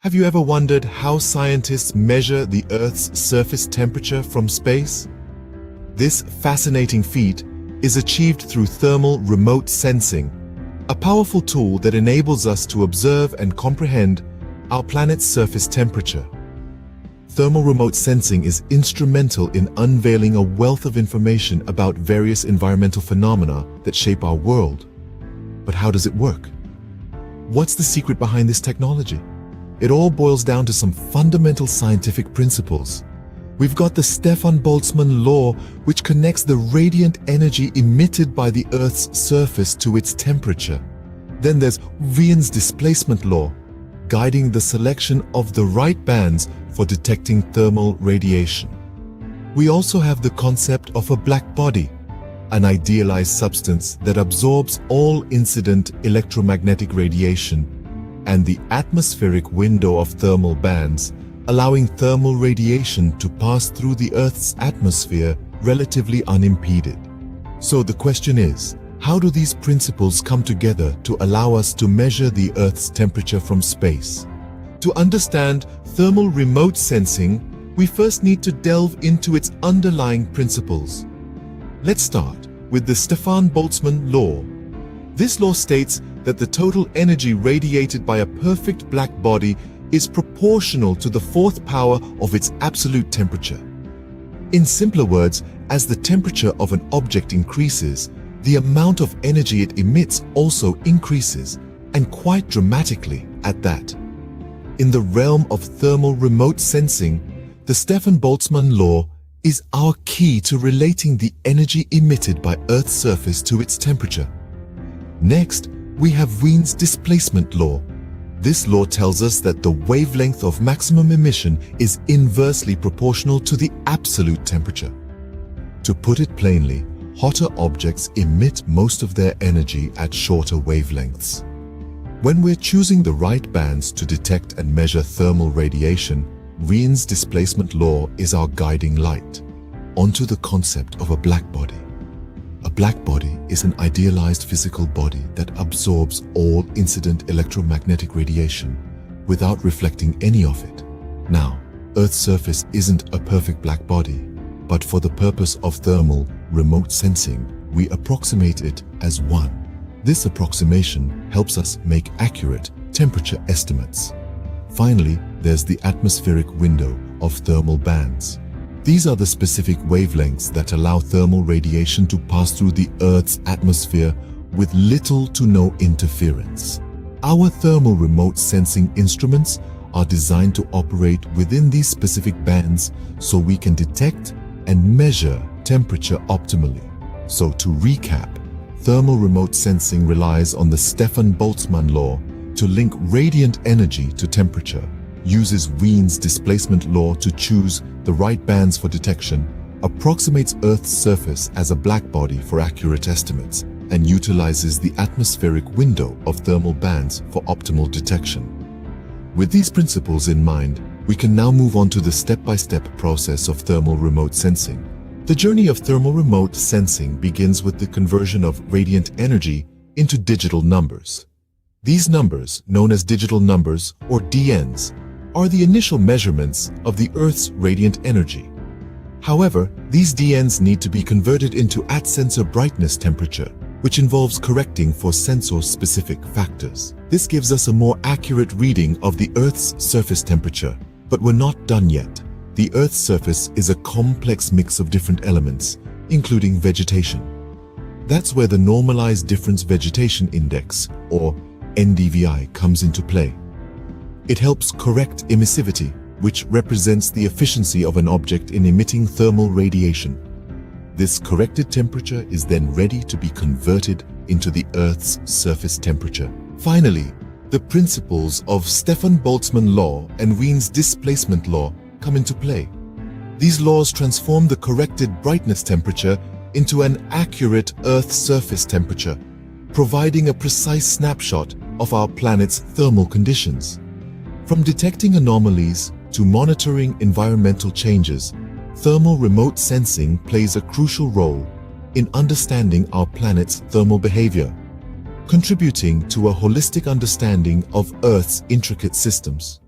Have you ever wondered how scientists measure the Earth's surface temperature from space? This fascinating feat is achieved through thermal remote sensing, a powerful tool that enables us to observe and comprehend our planet's surface temperature. Thermal remote sensing is instrumental in unveiling a wealth of information about various environmental phenomena that shape our world. But how does it work? What's the secret behind this technology? It all boils down to some fundamental scientific principles. We've got the Stefan Boltzmann law, which connects the radiant energy emitted by the Earth's surface to its temperature. Then there's Wien's displacement law, guiding the selection of the right bands for detecting thermal radiation. We also have the concept of a black body, an idealized substance that absorbs all incident electromagnetic radiation, and the atmospheric window of thermal bands, allowing thermal radiation to pass through the Earth's atmosphere relatively unimpeded. So the question is, how do these principles come together to allow us to measure the Earth's temperature from space? To understand thermal remote sensing, we first need to delve into its underlying principles. Let's start with the Stefan Boltzmann law. This law states that the total energy radiated by a perfect black body is proportional to the fourth power of its absolute temperature. In simpler words, as the temperature of an object increases, the amount of energy it emits also increases, and quite dramatically at that. In the realm of thermal remote sensing, the Stefan Boltzmann law is our key to relating the energy emitted by Earth's surface to its temperature. Next, we have Wien's displacement law. This law tells us that the wavelength of maximum emission is inversely proportional to the absolute temperature. To put it plainly, hotter objects emit most of their energy at shorter wavelengths. When we're choosing the right bands to detect and measure thermal radiation, Wien's displacement law is our guiding light. Onto the concept of a black body. A black body is an idealized physical body that absorbs all incident electromagnetic radiation without reflecting any of it. Now, Earth's surface isn't a perfect black body, but for the purpose of thermal remote sensing, we approximate it as one. This approximation helps us make accurate temperature estimates. Finally, there's the atmospheric window of thermal bands. These are the specific wavelengths that allow thermal radiation to pass through the Earth's atmosphere with little to no interference. Our thermal remote sensing instruments are designed to operate within these specific bands so we can detect and measure temperature optimally. So to recap, thermal remote sensing relies on the Stefan Boltzmann law to link radiant energy to temperature, uses Wien's displacement law to choose the right bands for detection, approximates Earth's surface as a black body for accurate estimates, and utilizes the atmospheric window of thermal bands for optimal detection. With these principles in mind, we can now move on to the step-by-step process of thermal remote sensing. The journey of thermal remote sensing begins with the conversion of radiant energy into digital numbers. These numbers, known as digital numbers or DNs, are the initial measurements of the Earth's radiant energy. However, these DNs need to be converted into at-sensor brightness temperature, which involves correcting for sensor-specific factors. This gives us a more accurate reading of the Earth's surface temperature. But we're not done yet. The Earth's surface is a complex mix of different elements, including vegetation. That's where the Normalized Difference Vegetation Index, or NDVI, comes into play. It helps correct emissivity, which represents the efficiency of an object in emitting thermal radiation. This corrected temperature is then ready to be converted into the Earth's surface temperature. Finally, the principles of Stefan Boltzmann law and Wien's displacement law come into play. These laws transform the corrected brightness temperature into an accurate Earth surface temperature, providing a precise snapshot of our planet's thermal conditions. From detecting anomalies to monitoring environmental changes, thermal remote sensing plays a crucial role in understanding our planet's thermal behavior, contributing to a holistic understanding of Earth's intricate systems.